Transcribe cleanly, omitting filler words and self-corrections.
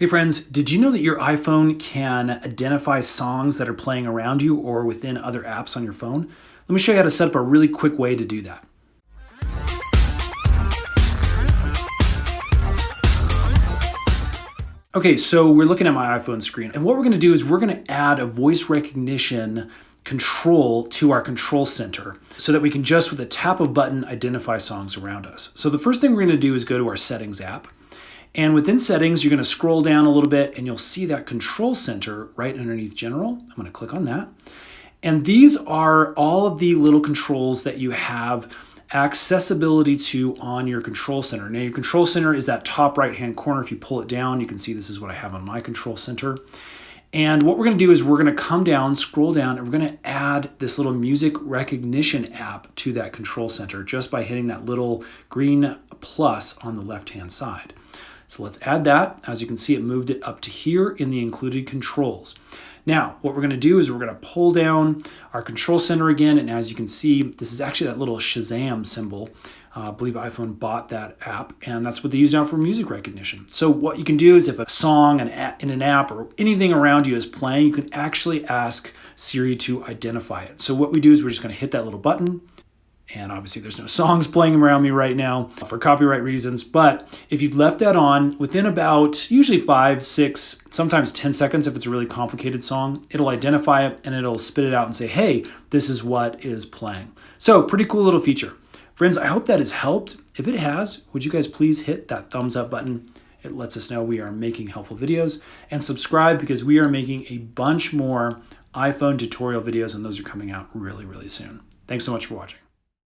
Hey friends, did you know that your iPhone can identify songs that are playing around you or within other apps on your phone? Let me show you how to set up a really quick way to do that. Okay, so we're looking at my iPhone screen, and what we're gonna do is we're gonna add a voice recognition control to our control center so that we can just with a tap of button identify songs around us. So the first thing we're gonna do is go to our settings app. And within settings, you're gonna scroll down a little bit and you'll see that control center right underneath general. I'm gonna click on that. And these are all of the little controls that you have accessibility to on your control center. Now your control center is that top right-hand corner. If you pull it down, you can see this is what I have on my control center. And what we're gonna do is we're gonna come down, scroll down, and we're gonna add this little music recognition app to that control center just by hitting that little green plus on the left-hand side. So let's add that. As you can see, it moved it up to here in the included controls. Now, what we're gonna do is we're gonna pull down our control center again, and as you can see, this is actually that little Shazam symbol. I believe iPhone bought that app, and that's what they use now for music recognition. So what you can do is if a song in an app or anything around you is playing, you can actually ask Siri to identify it. So what we do is we're just gonna hit that little button, and obviously there's no songs playing around me right now for copyright reasons, but if you've left that on, within about usually 5, 6, sometimes 10 seconds if it's a really complicated song, it'll identify it and it'll spit it out and say, hey, this is what is playing. So pretty cool little feature. Friends, I hope that has helped. If it has, would you guys please hit that thumbs up button? It lets us know we are making helpful videos, and subscribe because we are making a bunch more iPhone tutorial videos and those are coming out really, really soon. Thanks so much for watching.